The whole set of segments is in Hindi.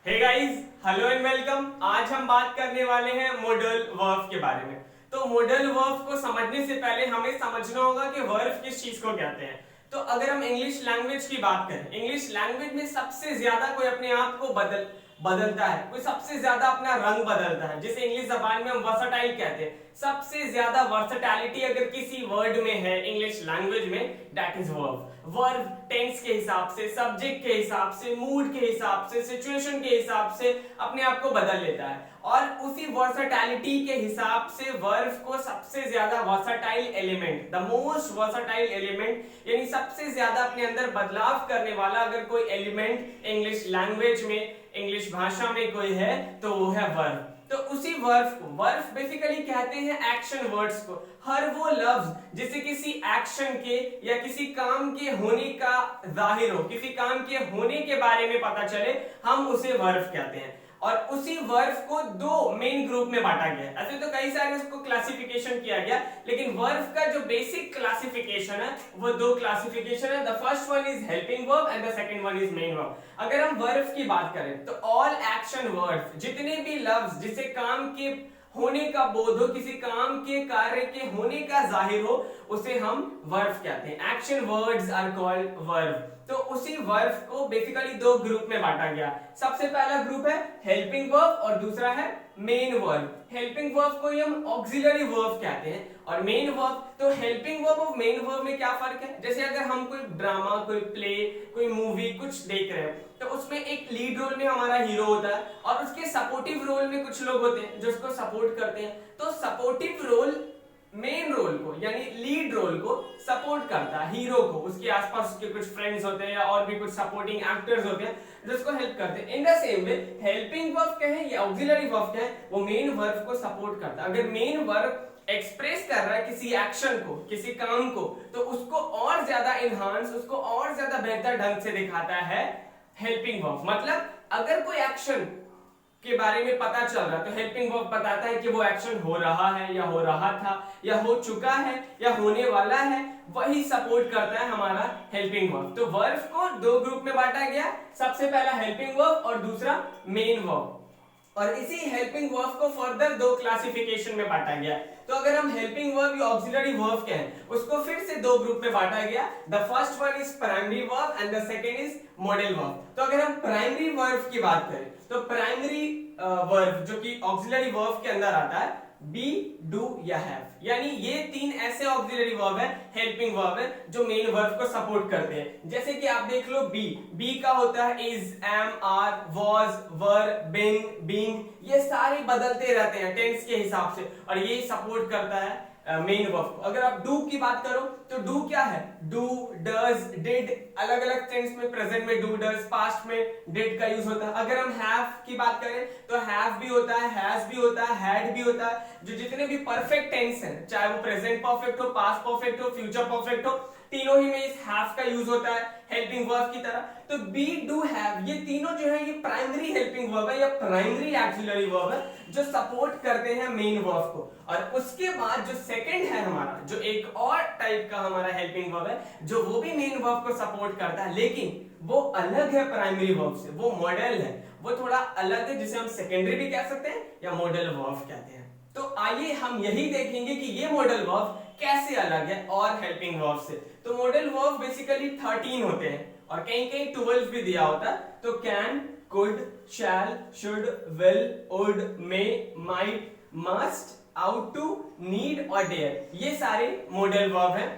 Hey guys, hello and welcome. आज हम बात करने वाले हैं मॉडल वर्ब के बारे में। तो मॉडल वर्ब को समझने से पहले हमें समझना होगा कि वर्ब किस चीज को कहते हैं। तो अगर हम इंग्लिश लैंग्वेज की बात करें, इंग्लिश लैंग्वेज में सबसे ज्यादा कोई अपने आप को बदलता है, कोई सबसे ज्यादा अपना रंग बदलता है, जिसे इंग्लिश जबान में हम वर्सटाइल कहते हैं। सबसे ज्यादा वर्सटैलिटी अगर किसी वर्ड में है इंग्लिश लैंग्वेज में, that is verb. Verb tense के हिसाब से, सब्जेक्ट के हिसाब से, मूड के हिसाब से, सिचुएशन के हिसाब से अपने आप को बदल लेता है। और उसी वर्सटैलिटी के हिसाब से वर्ब को सबसे ज्यादा versatile element, the most versatile element, यानी सबसे ज्यादा अपने अंदर बदलाव करने वाला अगर कोई एलिमेंट इंग्लिश लैंग्वेज में, इंग्लिश भाषा में कोई है तो वो है वर्ब। तो उसी वर्ब को, वर्ब बेसिकली कहते हैं एक्शन वर्ड्स को। हर वो लफ्ज जिसे किसी एक्शन के या किसी काम के होने का जाहिर हो, किसी काम के होने के बारे में पता चले, हम उसे वर्ब कहते हैं। और उसी वर्ब को दो मेन ग्रुप में बांटा गया है। ऐसे तो कई सारे उसको क्लासिफिकेशन किया गया, लेकिन वर्ब का जो बेसिक क्लासिफिकेशन है वो दो क्लासिफिकेशन है। The first one is helping verb and the second one is main verb. अगर हम वर्ब की बात करें तो ऑल एक्शन वर्ड्स, जितने भी लफ्ज जिसे काम के होने का बोध हो, किसी काम के कार्य के होने का जाहिर हो, उसे हम वर्ब कहते हैं। Action words are called verb. तो उसी वर्ब को बेसिकली दो ग्रुप में बांटा गया। सबसे पहला ग्रुप है हेल्पिंग वर्ब और दूसरा है मेन वर्ब। हेल्पिंग वर्ब को हम ऑक्सिलरी वर्ब कहते हैं और मेन वर्ब, तो हेल्पिंग वर्ब और मेन वर्ब में क्या फर्क है? जैसे अगर हम कोई ड्रामा, कोई प्ले, कोई मूवी कुछ देख रहे हैं तो उसमें एक लीड रोल में हमारा हीरो होता है और उसके सपोर्टिव रोल में कुछ लोग होते हैं जो उसको सपोर्ट करते हैं। तो सपोर्टिव रोल मेन रोल को यानी लीड रोल को सपोर्ट करता है, हीरो को। उसके आसपास उसके कुछ फ्रेंड्स होते हैं या और भी कुछ सपोर्टिंग एक्टर्स होते हैं जो उसको हेल्प करते हैं। In the same way helping verb कहें या ऑक्सिलरी वर्ब कहें, वो मेन वर्ब को सपोर्ट करता है। अगर मेन वर्ब एक्सप्रेस कर रहा है किसी एक्शन को, किसी काम को, तो उसको और ज्यादा इनहांस, उसको और ज्यादा बेहतर ढंग से दिखाता है हेल्पिंग वर्ब। मतलब अगर कोई एक्शन के बारे में पता चल रहा है तो हेल्पिंग वर्ब बताता है कि वो एक्शन हो रहा है या हो रहा था या हो चुका है या होने वाला है, वही सपोर्ट करता है हमारा हेल्पिंग वर्ब। तो वर्ब को दो ग्रुप में बांटा गया, सबसे पहला हेल्पिंग वर्ब और दूसरा मेन वर्ब। और इसी हेल्पिंग वर्ब को फर्दर दो क्लासिफिकेशन में बांटा गया। तो अगर हम हेल्पिंग वर्ब या ऑक्सिलरी वर्ब कहें, उसको फिर से दो ग्रुप में बांटा गया। The first one is primary verb and the second is model verb. तो अगर हम प्राइमरी वर्ब की बात करें तो प्राइमरी वर्ब जो कि ऑक्सिलरी वर्ब के अंदर आता है, बी, डू या हैव, यानी ये तीन ऐसे ऑक्सिलरी वर्ब है, हेल्पिंग वर्ब है, जो मेन वर्ब को सपोर्ट करते हैं। जैसे कि आप देख लो बी का होता है is, am, are, was, were, been, being, ये सारे बदलते रहते हैं टेंस के हिसाब से और ये सपोर्ट करता है मेन वर्ब को। अगर आप डू की बात करो तो डू क्या है? डू, डज, डिड, अलग अलग टेंस में, प्रेजेंट में डू, डज, पास्ट में डिड का यूज होता है। अगर हम हैव की बात करें तो हैव भी होता है, हैज भी होता है, हैड भी होता है। जो जितने भी परफेक्ट टेंस हैं, चाहे वो प्रेजेंट परफेक्ट हो, पास्ट परफेक्ट हो, फ्यूचर परफेक्ट हो, तीनों ही में इस हैव का यूज होता है हेल्पिंग वर्ब की तरह। तो बी, डू, हैव, ये तीनों जो है ये प्राइमरी हेल्पिंग वर्ब है या प्राइमरी ऑक्सिलरी वर्ब है जो सपोर्ट करते हैं मेन वर्ब को। और उसके बाद जो सेकंड है हमारा, जो एक और टाइप का हमारा हेल्पिंग वर्ब है, जो वो भी मेन वर्ब को सपोर्ट करता है, लेकिन वो अलग है प्राइमरी वर्ब से, वो मॉडल है, वो थोड़ा अलग है, जिसे हम सेकेंडरी भी कह सकते हैं या मॉडल वर्ब कहते हैं। तो आइए हम यही देखेंगे कि ये मॉडल वर्ब कैसे अलग है और हेल्पिंग वर्ब से। तो मॉडल वर्ब बेसिकली 13 होते हैं और कहीं कहीं 12 भी दिया होता है। तो can, could, shall, should, will, would, may, might, must, ought to, need और डेयर, ये सारे मॉडल वर्ब हैं।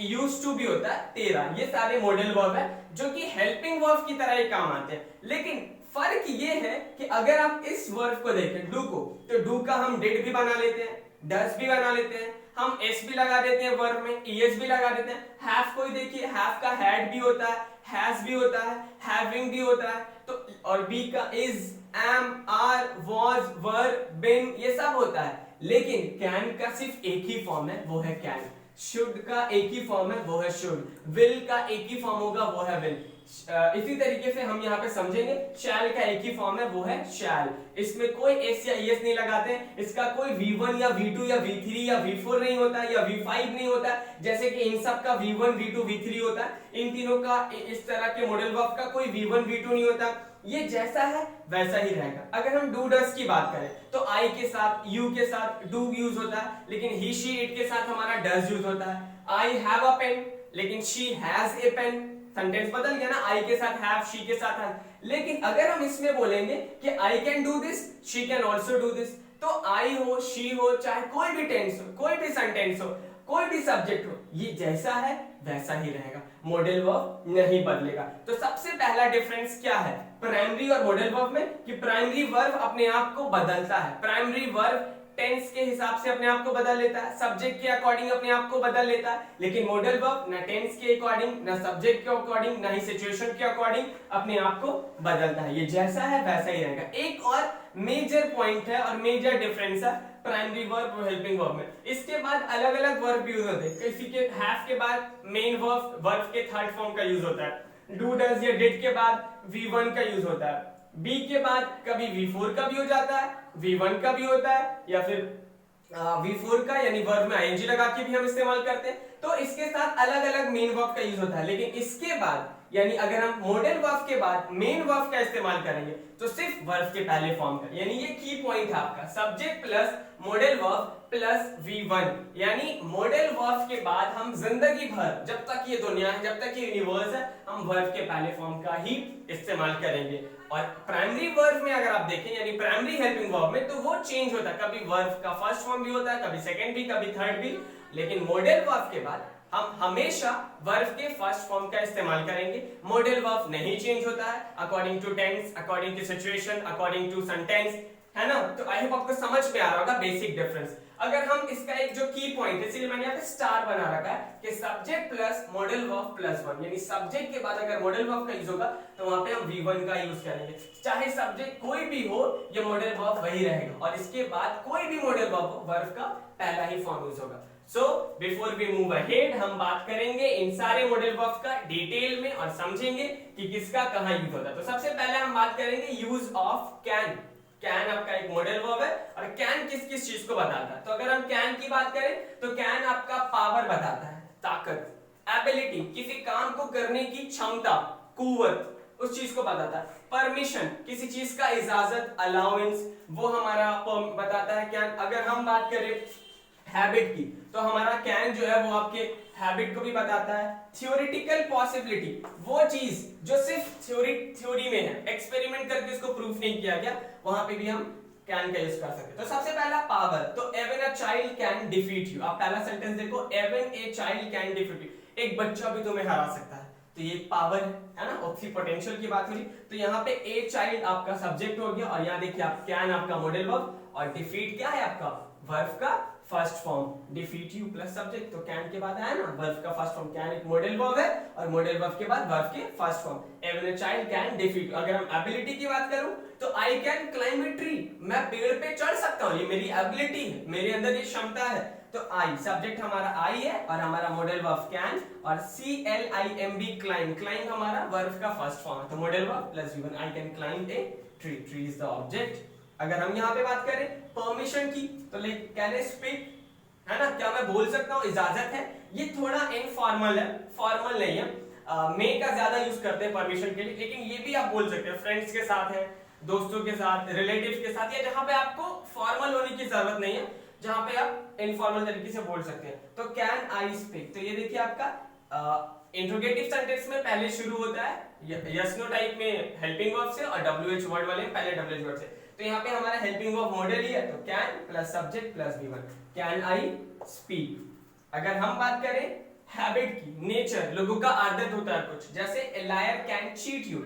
यूज्ड टू भी होता है 13, ये सारे मॉडल वर्ब है जो कि हेल्पिंग वर्ब की तरह ही काम आते हैं। लेकिन फर्क ये है कि अगर आप इस वर्ब को देखें, डू को, तो डू का हम डिड भी बना लेते हैं, डज भी बना लेते हैं, हम एस भी लगा देते हैं वर्ब में, ईएस भी लगा देते हैं। हैव को ही देखिए, हैव का हैड भी होता है, हैज भी होता है, हैविंग भी होता है। तो और बी का इज, एम, आर, वॉज, वर, बिन, ये सब होता है। लेकिन कैन का सिर्फ एक ही फॉर्म है, वो है कैन। शुड का एक ही फॉर्म है, वो है शुड। विल का एक ही फॉर्म होगा, वो है विल। इसी तरीके से हम यहाँ पे समझेंगे, शैल का एक ही फॉर्म है, वो है शैल। इसमें कोई एस या ईएस नहीं लगाते हैं, इसका कोई V1 या V2 या V3 या V4 नहीं होता या V5 नहीं होता, जैसे कि इन सब का V1 V2 V3 होता है। इन तीनों का, इस तरह के मॉडल वर्ब का कोई V1 V2 नहीं होता। ये जैसा है वैसा ही रहेगा। अगर हम डू डस की बात करें तो आई के साथ यू के साथ डू यूज होता है, लेकिन ही शी इट के साथ हमारा डज यूज होता है। आई हैव अ पेन, लेकिन she has a pen. Sentence बदल गया ना, आई के साथ हैव, शी के साथ हैज। लेकिन अगर हम इसमें बोलेंगे कि I can do this, she can also do this, तो आई हो, शी हो, चाहे कोई भी टेंस हो, कोई भी सेंटेंस हो, कोई भी सब्जेक्ट हो, ये जैसा है वैसा ही रहेगा, मॉडल वर्ब नहीं बदलेगा। तो सबसे पहला डिफरेंस क्या है प्राइमरी और मॉडल वर्ब में, कि प्राइमरी वर्ब अपने आप को बदलता है। प्राइमरी वर्ब टेंस के हिसाब से अपने आप को बदल लेता है, सब्जेक्ट के अकॉर्डिंग अपने आप को बदल लेता है, लेकिन मॉडल वर्ब ना टेंस के अकॉर्डिंग, ना सब्जेक्ट के अकॉर्डिंग, ना ही सिचुएशन के अकॉर्डिंग अपने आप को बदलता है। ये जैसा है वैसा ही रहेगा। एक और मेजर पॉइंट है और मेजर डिफरेंस है प्राइमरी वर्ब और हेल्पिंग वर्ब में। इसके बाद अलग अलग वर्ब यूज होते हैं। किसी के हैव के बाद मेन वर्ब के थर्ड फॉर्म का यूज होता है। डू डज या डिड के बाद V1 का यूज होता है। बी के बाद कभी V4 का भी हो जाता है, V1 का भी होता है, या फिर V4 का यानी वर्ब में ing लगा के भी हम इस्तेमाल करते हैं। तो इसके साथ अलग अलग मेन वर्ब का यूज होता है। लेकिन इसके बाद यानी अगर हम मॉडल वर्ब के बाद मेन वर्ब का इस्तेमाल करेंगे तो सिर्फ वर्ब के पहले फॉर्म का, यानी ये की पॉइंट है आपका, subject plus modal verb plus V1, यानी मॉडल वर्ब के बाद हम जिंदगी भर, जब तक ये दुनिया है, जब तक ये यूनिवर्स है, हम वर्ब के पहले फॉर्म का ही इस्तेमाल करेंगे। और प्राइमरी वर्ब में अगर आप देखें यानी प्राइमरी हेल्पिंग वर्ब में, तो वो चेंज होता है, कभी वर्ब का फर्स्ट फॉर्म भी होता है, कभी सेकंड भी, कभी थर्ड भी। लेकिन मॉडल वर्ब के बाद हम हमेशा वर्ब के फर्स्ट फॉर्म का इस्तेमाल करेंगे। मॉडल वर्ब नहीं चेंज होता है according to tense, according to situation, according to sentence, है ना। तो आई होप आपको समझ में आ रहा होगा बेसिक डिफरेंस। अगर हम इसका एक जो की पॉइंट है, इसलिए मैंने यहाँ पे स्टार बना रखा है कि subject plus modal verb plus 1, यानी सब्जेक्ट के बाद अगर मॉडल वर्ब का यूज होगा तो वहां पे हम V1 का यूज करेंगे। चाहे सब्जेक्ट कोई भी हो, ये मॉडल वर्ब वही रहेगा, और इसके बाद कोई भी मॉडल वर्ब का पहला ही फॉर्म यूज होगा। So before we move ahead, हम बात करेंगे इन सारे मॉडल वर्ब का डिटेल में और समझेंगे कि किसका कहां यूज होता है। तो सबसे पहले हम बात करेंगे यूज ऑफ कैन। कैन आपका एक मॉडल वर्ब है, और कैन किस किस चीज को बताता है। तो अगर हम कैन की बात करें तो कैन आपका पावर बताता है, ताकत, एबिलिटी, किसी काम को करने की क्षमता, कुव्वत, उस चीज को बताता है। परमिशन, किसी चीज का इजाजत, अलाउंस, वो हमारा बताता है कैन। अगर हम बात करें हैबिट की, तो हमारा कैन जो है वो आपके हैबिट को भी बताता है। थियोरेटिकल पॉसिबिलिटी, वो चीज जो सिर्फ थ्योरी में है, एक्सपेरिमेंट करके इसको प्रूफ नहीं किया गया, वहां पे भी हम कैन का यूज कर सकते हैं। तो सबसे पहला पावर, तो even a child can defeat you. आप पहला सेंटेंस देखो, even a child can defeat you, एक बच्चा भी तुम्हें हरा सकता है, तो ये पावर है ना, उसकी पोटेंशियल की बात हुई। तो यहाँ पे ए चाइल्ड आपका सब्जेक्ट हो गया, और यहाँ देखिए आप कैन आपका मॉडल वर्ब, और डिफीट क्या है आपका वर्ब का first form, defeat you plus subject. तो कैन के बाद आया ना वर्ब का फर्स्ट फॉर्म, कैन एक मॉडल वर्ब है, और मॉडल वर्ब के बाद वर्ब के first form. Even a child can defeat. अगर हम एबिलिटी की बात करूं तो I can climb a tree, मैं पेड़ पे चढ़ सकता हूं, ये मेरी एबिलिटी है, मेरे अंदर ये क्षमता है। तो आई, सब्जेक्ट हमारा आई है, और हमारा मॉडल वर्ब कैन, और CLIMB क्लाइंब, क्लाइंब हमारा वर्ब का फर्स्ट फॉर्म है। तो modal verb plus V1, I can climb a tree, tree is the object. अगर हम यहाँ पे बात करें परमिशन की, तो लाइक कैन आई स्पीक, है ना, क्या मैं बोल सकता हूँ, इजाजत है। ये थोड़ा इनफॉर्मल है, फॉर्मल नहीं है। मे का ज्यादा यूज करते हैं परमिशन के लिए, लेकिन ये भी आप बोल सकते हैं फ्रेंड्स के साथ है, दोस्तों के साथ, रिलेटिव्स के साथ, या जहां पे आपको फॉर्मल होने की जरूरत नहीं है, जहां पे आप इनफॉर्मल तरीके से बोल सकते हैं। तो कैन आई स्पीक, तो ये देखिए आपका इंट्रोगेटिव सेंटेंस में पहले शुरू होता है यस नो टाइप में हेल्पिंग वर्ब से, और WH वर्ड वाले पहले WH वर्ड से। तो यहाँ पे हमारा हेल्पिंग वर्ब मॉडल ही है, तो can plus subject plus V1, can I speak. अगर हम बात करें हैबिट की, नेचर, लोगों का आदत होता है कुछ, जैसे ए लायर कैन चीट यू,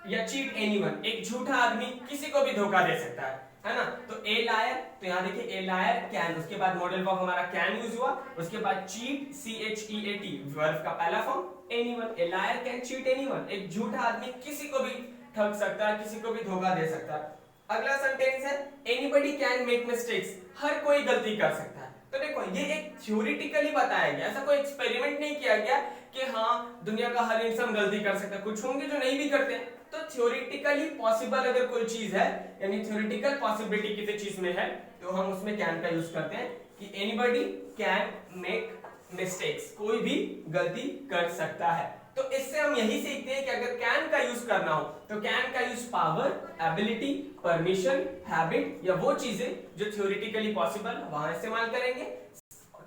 या चीट एनीवन, एक झूठा आदमी किसी को भी धोखा दे सकता है ना। तो ए लायर, तो यहाँ देखिए ए लायर कैन, उसके बाद मॉडल वर्ब हमारा कैन यूज हुआ, उसके बाद चीट CHEAT वर्ब का पहला form, anyone, A lawyer can cheat anyone, एक झूठा आदमी किसी को भी ठग सकता है, किसी को भी धोखा दे सकता है। अगला सेंटेंस है एनीबडी कैन मेक मिस्टेक्स, हर कोई गलती कर सकता है। तो देखो ये एक थ्योरेटिकली बताया गया, ऐसा कोई एक्सपेरिमेंट नहीं किया गया कि हाँ दुनिया का हर इंसान गलती कर सकता है, कुछ होंगे जो नहीं भी करते हैं। तो थ्योरेटिकली पॉसिबल अगर कोई चीज है, यानी थ्योरेटिकल पॉसिबिलिटी किसी चीज में है, तो हम उसमें कैन का यूज करते हैं कि एनीबडी कैन मेक मिस्टेक्स, कोई भी गलती कर सकता है। तो इससे हम यही सीखते हैं कि अगर कैन का यूज करना हो तो कैन का use power, ability, permission, habit या वो चीजें जो थ्योरेटिकली पॉसिबल वहां इस्तेमाल करेंगे।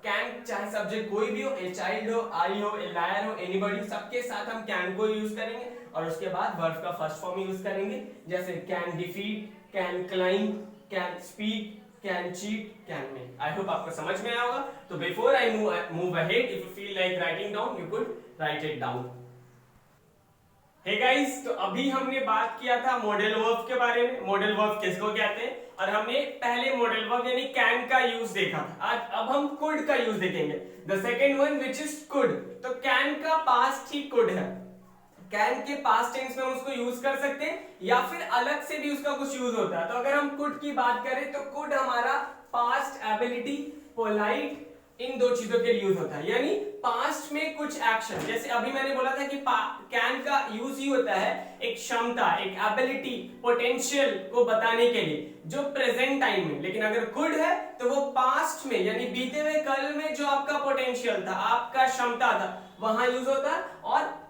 कैन चाहे सब्जेक्ट कोई भी हो, ए चाइल्ड हो, आई हो, ए लायर हो, एनीबॉडी, सबके साथ हम कैन को यूज करेंगे और उसके बाद वर्ब का फर्स्ट फॉर्म यूज करेंगे, जैसे can defeat, can climb, can speak, can cheat, can make. I hope आपको समझ में आया होगा। तो before I move ahead, if you feel like writing down you could write it down. Hey guys, तो अभी हमने बात किया था मॉडल वर्ब के बारे में, मॉडल वर्ब किसको कहते हैं, और हमने पहले मॉडल वर्ब यानी कैन का यूज देखा था। आज अब हम कुड का यूज देखेंगे, the second one which is could. तो कैन का पास्ट ही कुड है, कैन के पास्ट टेंस में हम उसको यूज कर सकते हैं या फिर अलग से भी उसका कुछ यूज होता है। तो अगर हम कुड की बात करें तो कुड हमारा पास्ट, एबिलिटी, पोलाइट, इन दो चीजों के लिए यूज होता है। यानी पास्ट में कुछ एक्शन, जैसे अभी मैंने बोला था कि कैन का यूज ही होता है एक क्षमता, एक एबिलिटी, पोटेंशियल को बताने के लिए जो प्रेजेंट टाइम में। लेकिन अगर कुड है तो वो पास्ट में यानी बीते हुए कल में जो आपका पोटेंशियल था, आपका क्षमता था, वहां यूज होता है। और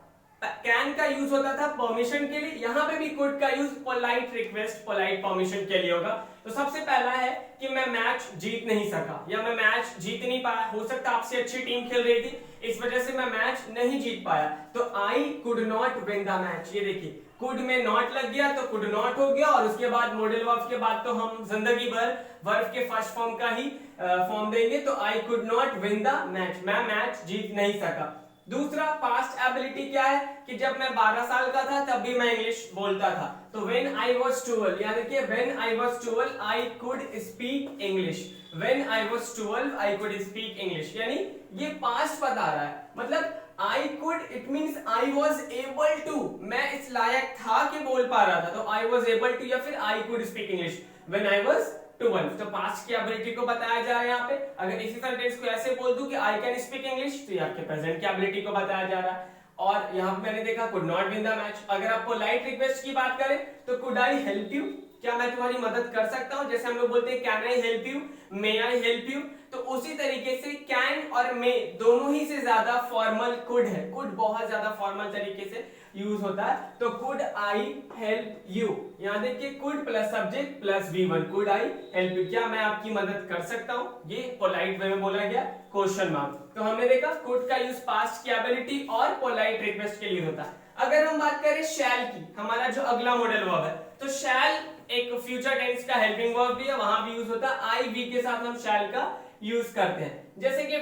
कैन का यूज होता था परमिशन के लिए, यहां पे भी कुड का use polite request, polite permission के लिए होगा। तो सबसे पहला है कि मैं मैच जीत नहीं सका या मैं मैच जीत नहीं पाया। हो सकता है आपसे अच्छी टीम खेल रही थी, इस वजह से मैं मैच नहीं जीत पाया, तो I could not win the match. ये देखिए कुड में नॉट लग गया तो कुड नॉट हो गया, और उसके बाद मॉडल वर्ब के बाद तो हम जिंदगी भर वर्ब के फर्स्ट फॉर्म का ही फॉर्म देंगे। तो I could not win the match, मैं मैच जीत नहीं सका। दूसरा पास्ट एबिलिटी क्या है कि जब मैं 12 साल का था तब भी मैं इंग्लिश बोलता था। तो when I was 12, यानी कि when I was 12 I could speak English, when I was 12 I could speak English, यानी ये पास्ट बता रहा है। मतलब I could, it means I was able to, मैं इस लायक था कि बोल पा रहा था, तो I was able to या फिर I could speak English when I was 12। तो पास्ट की एबिलिटी को बताया जा रहा है यहाँ पे। अगर इसी सेंटेंस को ऐसे बोल दूं कि आई कैन स्पीक इंग्लिश, तो ये आपके प्रेजेंट की एबिलिटी को बताया जा रहा है। और यहाँ पे मैंने देखा could not win the match. अगर आप पोलाइट रिक्वेस्ट की बात करें तो कुड आई हेल्प यू, क्या मैं तुम्हारी मदद कर सकता हूँ, जैसे हम लोग बोलते हैं can I help you, may I help you. तो उसी तरीके से कैन और मे दोनों ही से ज्यादा फॉर्मल कुड है, कुड बहुत ज्यादा फॉर्मल तरीके से यूज होता है। तो कुड आई हेल्प यू, यहाँ देखिए could plus subject plus V1, could I help you, क्या मैं आपकी मदद कर सकता हूँ, ये पोलाइट वे में बोला गया क्वेश्चन मार्क। तो हमने देखा कुड का यूज पास्ट की एबिलिटी और पोलाइट रिक्वेस्ट के लिए होता है। अगर हम बात करें शैल की, हमारा जो अगला मॉडल वर्ब है, तो शैल एक फ्यूचर टेंस का हेल्पिंग वर्ब भी है, वहां भी यूज होता है। आई वी के साथ हम शैल का यूज करते हैं। जैसे कि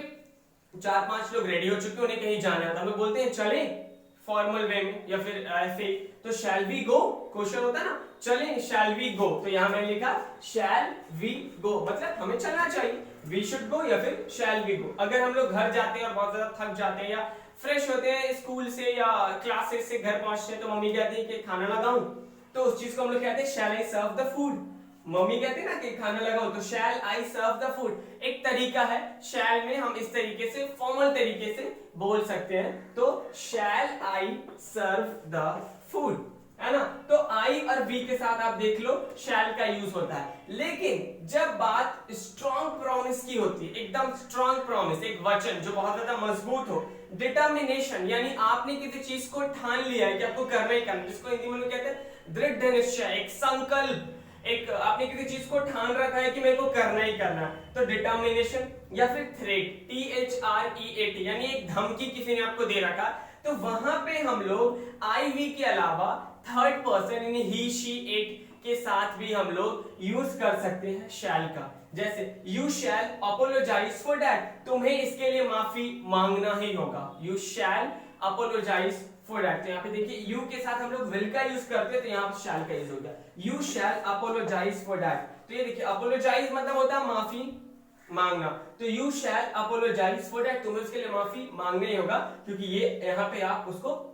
4-5 लोग रेडी हो चुके, उन्हें कहीं जाना है, तो हम बोलते हैं चले फॉर्मल वे में या फिर ऐसे। तो शैल वी गो, क्वेश्चन होता है ना, चले शैल वी गो, तो यहां मैंने लिखा शैल वी गो, मतलब हमें चलना चाहिए, वी शुड गो या फिर शैल वी गो। अगर हम लोग घर जाते हैं और बहुत ज्यादा थक जाते हैं या फ्रेश होते हैं स्कूल से या क्लासेस से घर पहुंचते हैं, तो मम्मी कहती है कि खाना लगाऊं, तो उस चीज को हम लोग कहते हैं शैल आई सर्व द फूड। मम्मी कहते हैं ना कि खाना लगाओ, तो शैल आई सर्व द फूड एक तरीका है। शैल में हम इस तरीके से फॉर्मल तरीके से बोल सकते हैं, तो शैल आई सर्व द फूड, है ना। तो आई और वी के साथ आप देख लो शैल का यूज होता है। लेकिन जब बात स्ट्रॉन्ग प्रॉमिस की होती है, एकदम स्ट्रॉन्ग प्रॉमिस, एक वचन जो बहुत ज्यादा मजबूत हो, डिटर्मिनेशन, यानी आपने किसी चीज को ठान लिया है कि आपको करना ही करना, जिसको हिंदी में लोग कहते हैं दृढ़ निश्चय, एक संकल्प, एक आपने किसी चीज को ठान रखा है कि मेरे को करना ही करना, तो डिटर्मिनेशन। या फिर थ्रेट, THREAT, यानी एक धमकी किसी ने आपको दे रखा, तो वहां पे हम लोग आई वी के अलावा थर्ड पर्सन यानी ही शी इट के साथ भी हम लोग यूज कर सकते हैं शैल का। जैसे you shall apologise for that, तुम्हें इसके लिए माफी मांगना ही होगा, you shall apologise for that. तो यहाँ पे देखिए यू के साथ हम लोग विल का यूज करते हैं, तो यहाँ पे शैल का यूज हो गया, you shall apologise for that. तो ये देखिए अपोलोजाइज मतलब होता है माफी मांगना, तो you shall apologise for that, तुम्हें उसके लिए माफी मांगना ही होगा, क्योंकि ये यहाँ पे आप उसको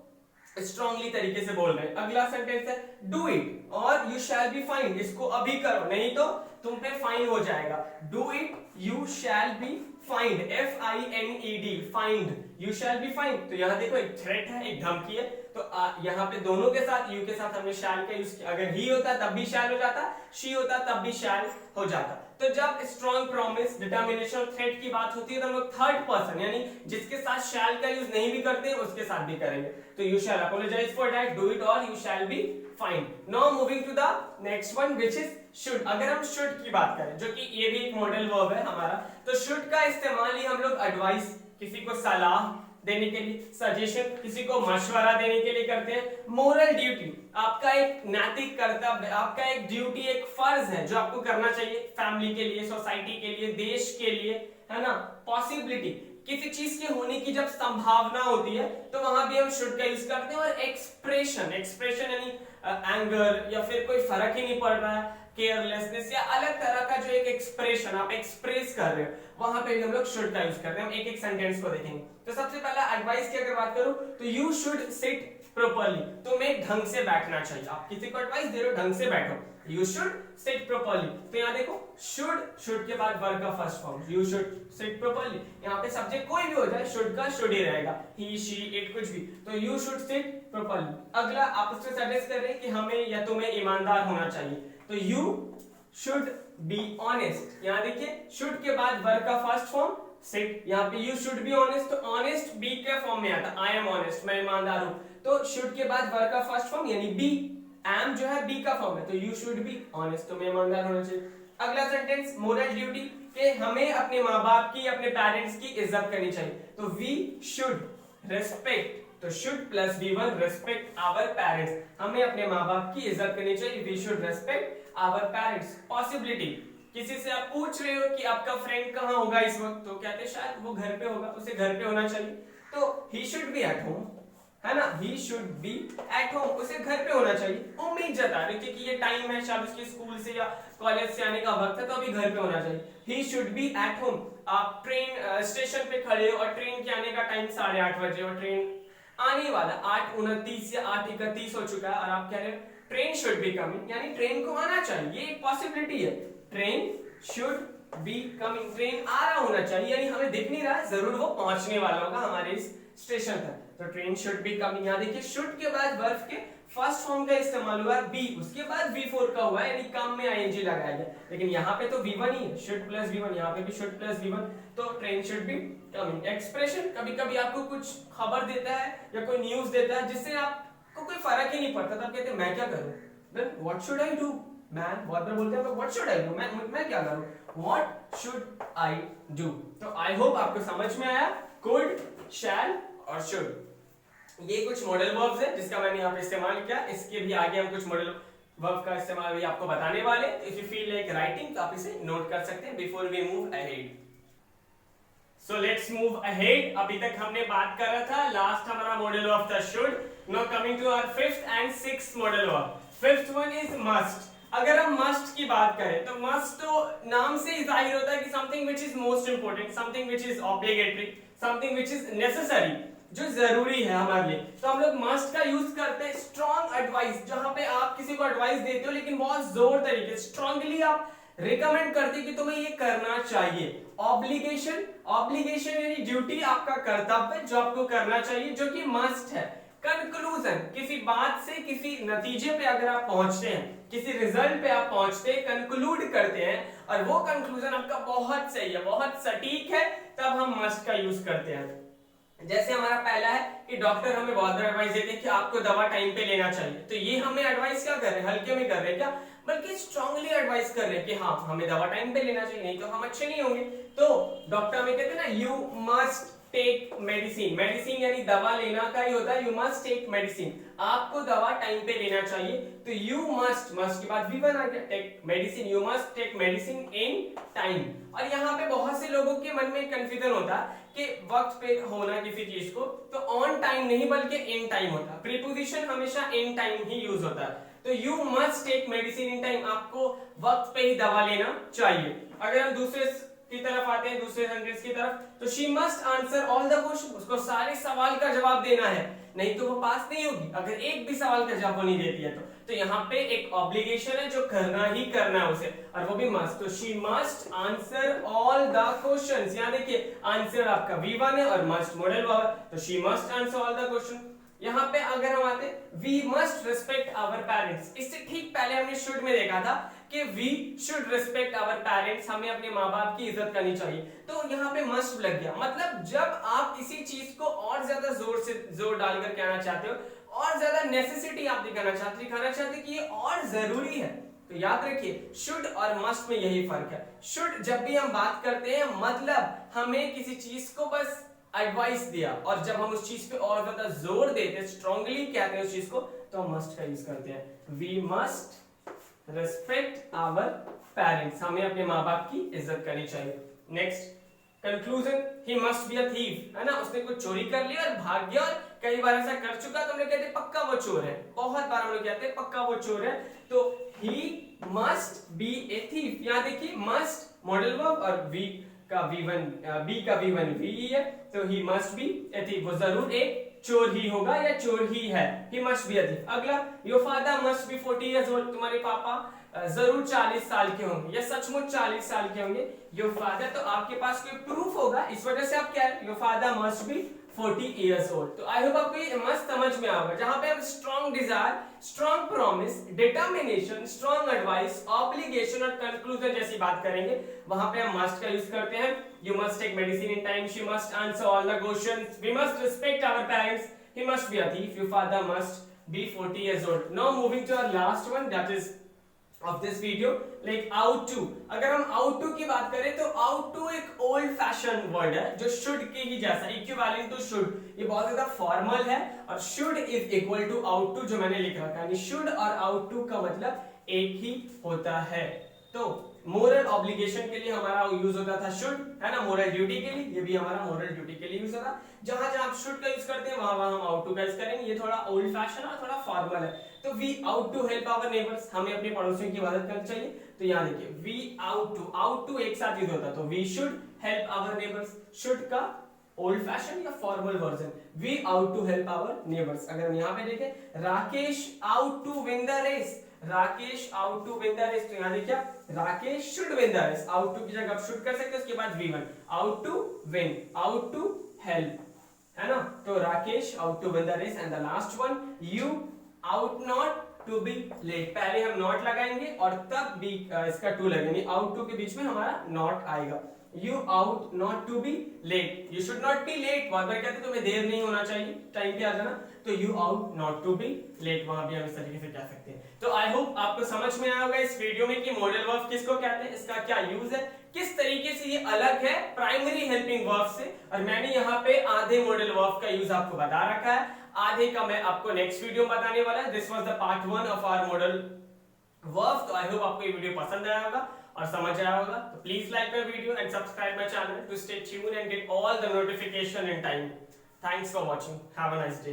स्ट्रांगली तरीके से बोल रहे हैं। अगला सेंटेंस है डू इट और यू शैल बी फाइंड, इसको अभी करो नहीं तो तुम पे फाइन हो जाएगा। Do it you shall B find, FINED, find, you shall be fine. तो यहाँ देखो एक थ्रेट है, एक धमकी है, तो यहाँ पे दोनों के साथ, यू के साथ हमने शैल का यूज किया। अगर ही होता तब भी शैल हो जाता, शी होता तब भी शैल हो जाता। तो जब स्ट्रॉन्ग प्रॉमिस, डिटर्मिनेशन और थ्रेट की बात होती है तो हम लोग थर्ड पर्सन यानी जिसके साथ शैल का यूज नहीं भी करते उसके साथ भी करेंगे। तो you shall apologise for that, do it और you shall be fine. Now moving to the next one which is should. अगर हम शुड की बात करें, जो कि ये भी एक मॉडल वर्ब है हमारा, तो शुड का इस्तेमाल ही हम लोग एडवाइस, किसी को सलाह देने के लिए, सजेशन, किसी को मशवरा देने के लिए करते हैं। मोरल ड्यूटी, आपका एक नैतिक कर्तव्य, आपका एक ड्यूटी, एक फर्ज है जो आपको करना चाहिए फैमिली के लिए, सोसाइटी के लिए, देश के लिए, है ना। पॉसिबिलिटी, किसी चीज के होने की जब संभावना होती है तो वहां भी हम शुड का यूज करते हैं। और एक्सप्रेशन, एक्सप्रेशन यानी एंगर या फिर कोई फर्क ही नहीं पड़ रहा है, केयरलेसनेस या अलग तरह का जो एक एक्सप्रेशन आप एक्सप्रेस कर रहे हो, वहां पे भी हम लोग शुड का यूज करते हैं। हम एक एक सेंटेंस को देखेंगे। तो सबसे पहला एडवाइस की अगर बात करूं तो यू शुड सिट प्रॉपर्ली, तुम्हें ढंग से बैठना चाहिए। आप किसी को एडवाइस दे रहे हो, ढंग से बैठो, यू शुड सिट प्रॉपर्ली। तो यहाँ देखो शुड, शुड के बाद वर्ब का first form, you should seat properly. यहाँ पे सब्जेक्ट कोई भी हो जाए शुड का शुड ही रहेगा, ही, शी, इट, कुछ भी। तो यू शुड सिट प्रॉपर्ली। अगला आप उससे सजेस्ट कर रहे हैं कि हमें या तुम्हें ईमानदार होना चाहिए, तो यू शुड बी ऑनेस्ट। यहाँ देखिए शुड के बाद वर्ब का फर्स्ट फॉर्म सिट, यहाँ पे यू शुड बी ऑनेस्ट, तो ऑनेस्ट बी के फॉर्म में आता, आई एम ऑनेस्ट, मैं ईमानदार हूं। तो शुड के बाद वर्ब का फर्स्ट फॉर्म यानी बी, एम जो है बी का फॉर्म है, तो यू शुड बी ऑनेस्ट, तो मैं ईमानदार होना चाहिए। अगला सेंटेंस मोरल ड्यूटी, कि हमें अपने माँ बाप की, अपने पेरेंट्स की इज्जत करनी चाहिए, तो वी शुड रेस्पेक्ट, तो should plus V1 respect our parents, हमें अपने माँ बाप की इज्जत करनी चाहिए, we should respect our parents. Possibility, किसी से आप पूछ रहे हो कि आपका फ्रेंड कहाँ होगा इस वक्त, तो कहते हैं शायद वो घर पे होगा, उसे घर पे होना चाहिए, तो he should be at home, है ना, he should be at home, उसे घर पे होना चाहिए। उम्मीद जता रहे कि ये टाइम है, शायद उसके स्कूल से या कॉलेज से आने का वक्त है, तो अभी घर पे होना चाहिए, he should be at home. आप ट्रेन स्टेशन पे खड़े हो और ट्रेन के आने का टाइम 8:30 बजे और ट्रेन आने वाला 8:29 या 8:31 हो चुका है और आप कह रहे हो ट्रेन शुड बी कमिंग, यानी ट्रेन को आना चाहिए, ये एक पॉसिबिलिटी है, train should be coming, train आ रहा होना चाहिए, यानी हमें दिख नहीं रहा है, जरूर वो पहुंचने वाला होगा हमारे इस स्टेशन तक, तो ट्रेन शुड बी कमिंग। यहाँ देखिए शुड के बाद वर्ब के फर्स्ट फॉर्म का इस्तेमाल हुआ है बी, उसके बाद V4 का हुआ है, यानी काम में ING लगाया गया, लेकिन यहाँ पे तो V1 ही है, शुड प्लस V1, यहाँ पे भी शुड प्लस V1, तो train should be coming. Expression, कभी कभी आपको कुछ खबर देता है या कोई न्यूज देता है जिससे आपको कोई फर्क ही नहीं पड़ता, तब कहते हैं मैं क्या करूं, then what should I do, मैन बहुत बार बोलते हैं व्हाट शुड आई डू, मैं क्या करूं, व्हाट शुड आई डू। तो आई होप आपको समझ में आया कुड, शैल और शुड, ये कुछ मॉडल वर्ब्स है जिसका मैंने यहाँ पे इस्तेमाल किया। इसके भी आगे हम कुछ मॉडल वर्ब का इस्तेमाल भी आपको बताने वाले। If you feel like writing तो आप इसे नोट कर सकते हैं before we move ahead. So let's move ahead. अभी तक हमने बात कर रहा था, लास्ट हमारा मॉडल वर्ब था should. Now coming to our fifth and sixth modal verb. Fifth one is must. अगर हम मस्ट की बात करें तो मस्ट तो नाम से ही जाहिर होता है कि something which is most important, something which is obligatory, something which is necessary, जो जरूरी है हमारे लिए। तो हम लोग मस्ट का यूज करते हैं स्ट्रॉन्ग एडवाइस, जहां पे आप किसी को एडवाइस देते हो लेकिन बहुत जोर तरीके से स्ट्रांगली आप रिकमेंड करते कि तुम्हें ये करना चाहिए। ऑब्लिगेशन, ऑब्लिगेशन यानी ड्यूटी, आपका कर्तव्य जो आपको करना चाहिए, जो कि मस्ट है। कंक्लूजन, किसी बात से किसी नतीजे पे अगर आप पहुंचते हैं, किसी रिजल्ट पे आप पहुंचते हैं, कंक्लूड करते हैं और वो कंक्लूजन आपका बहुत सही है, बहुत सटीक है, तब हम मस्ट का यूज करते हैं। जैसे हमारा पहला है कि डॉक्टर हमें बहुत बार एडवाइस देते हैं कि आपको दवा टाइम पे लेना चाहिए, तो ये हमें एडवाइस क्या कर रहे हैं, हल्के में कर रहे हैं क्या, बल्कि स्ट्रांगली एडवाइस कर रहे हैं कि हाँ हमें दवा टाइम पे लेना चाहिए, नहीं तो हम अच्छे नहीं होंगे। तो डॉक्टर हमें कहते हैं ना you must take medicine, medicine यानी दवा लेना का ही होता है, यू मस्ट टेक मेडिसिन, आपको दवा टाइम पे लेना चाहिए। तो यू मस्ट, मस्ट के बाद V1 आ गया, take medicine, you must take medicine in time. और यहाँ पे बहुत से लोगों के मन में कंफ्यूजन होता है कि वक्त पे होना किसी चीज को, तो ऑन टाइम नहीं बल्कि इन टाइम होता है, प्रीपोजिशन हमेशा इन टाइम ही यूज होता है। तो you must take medicine in time, आपको वक्त पे ही दवा लेना चाहिए। अगर हम दूसरे की तरफ आते हैं, दूसरे सेंटेंस की तरफ, तो she must answer all the question, उसको सारे सवाल का जवाब देना है, नहीं तो वो पास नहीं होगी अगर एक भी सवाल का जवाब नहीं देती है। तो यहाँ पे एक ऑब्लिगेशन है जो करना ही करना है उसे, और वो भी मस्ट। तो she must answer all the questions. यहाँ देखिए आंसर आपका V1 है और मस्ट मॉडल वर्ब, तो she must answer all the question. यहाँ पे अगर हम आते we must respect our parents, इससे ठीक पहले हमने शुड में देखा था कि we should respect our parents, हमें अपने माँ बाप की इज्जत करनी चाहिए। तो यहाँ पे मस्ट लग गया, मतलब जब आप किसी चीज को और ज्यादा जोर डालकर कहना चाहते हो, और ज्यादा नेसेसिटी आप दिखाना चाहते कि ये और जरूरी है, तो याद रखिए शुड और मस्ट में यही फर्क है। शुड जब भी हम बात करते हैं मतलब हमें किसी चीज को बस एडवाइस दिया, और जब हम उस चीज पे और ज्यादा जोर देते हैं, स्ट्रांगली कहते हैं उस चीज को, तो हम मस्ट का यूज करते हैं। We must respect our parents, हमें अपने माँ बाप की इज्जत करनी चाहिए। Next conclusion, he must be a thief, है ना, उसने कुछ चोरी कर लिया और भाग गया, और कई बार ऐसा कर चुका तो हम लोग कहते हैं पक्का वो चोर है, बहुत बार हम लोग कहते हैं पक्का वो चोर है। तो ही मस्ट बी ए थीफ, यहाँ देखिए मस्ट मॉडल वर्ब और वी का V1 बी का V1 वी है, तो ही मस्ट बी ए थीफ, वो जरूर एक चोर ही होगा या चोर ही है। He must be a thief. अगला, your father must be 40 years old, तुम्हारे पापा जरूर 40 साल के होंगे या सचमुच 40 साल के होंगे। योर फादर, तो आपके पास कोई प्रूफ होगा, इस वजह से आप क्या है, your father must be 40 years old. तो आई होप आपको ये मस्त समझ में आएगा, जहां पे हम strong Dzire, strong promise, determination, strong advice, obligation और कंक्लूजन जैसी बात करेंगे, वहां पे हम मस्ट का यूज करते हैं। You must take medicine in time, she must answer all the questions, we must respect our parents, he must be a thief, your father must be 40 years old. Now moving to our last one, that is of this video, like out to। अगर हम out to की बात करें तो out to एक old fashioned word है जो should के ही जैसा, equivalent to should, ये बहुत ज्यादा फॉर्मल है, और should is equal to out to जो मैंने लिख रखा है, यानी should और out to का मतलब एक ही होता है। तो मोरल ऑब्लिगेशन के लिए हमारा यूज होता था शुड, है ना, मोरल ड्यूटी के लिए, ये भी हमारा मोरल ड्यूटी के लिए यूज होता। जहां जहां आप शुड का यूज करते हैं वहां हम आउट टू का यूज करेंगे, ये थोड़ा ओल्ड फैशन और थोड़ा फॉर्मल है। तो we ought to help our neighbours, हमें अपने पड़ोसियों की मदद करनी चाहिए। तो यहाँ देखिए वी आउट टू एक साथ यूज होता, तो we should help our neighbours, should का ओल्ड फैशन या formal version, we ought to help our neighbours. अगर हम यहाँ पे देखें, Rakesh out to win the race, Rakesh out to win the race, तो यहाँ देखिए Rakesh should win the race, ought to की जगह आप शुड कर सकते हैं, उसके बाद V1, ought to win, ought to help, है ना। तो राकेश आउट टू विन द रेस, and the last one, you ought not to be late, पहले हम नॉट लगाएंगे और तब भी इसका टू लगेंगे, आउट टू के बीच में हमारा नॉट आएगा। You ought not to be late, you should not be late, बहुत बार कहते हैं तुम्हें देर नहीं होना चाहिए, टाइम पे आ जाना, तो you ought not to be late, वहां भी हम इस तरीके से कह सकते हैं। तो आई होप आपको समझ में आया होगा इस वीडियो में कि मॉडल वर्ब किसको कहते हैं, इसका क्या यूज है, किस तरीके से ये अलग है प्राइमरी हेल्पिंग वर्ब से, और मैंने यहाँ पे आधे मॉडल वर्ब का यूज आपको बता रखा है, आधे का मैं आपको नेक्स्ट वीडियो में बताने वाला है। This was the part 1 of our modal verb. तो आई होप आपको ये वीडियो पसंद आया होगा और समझ आया होगा, तो please like my video and subscribe my channel to stay tuned and get all the notification in time. Thanks for watching, have a nice day.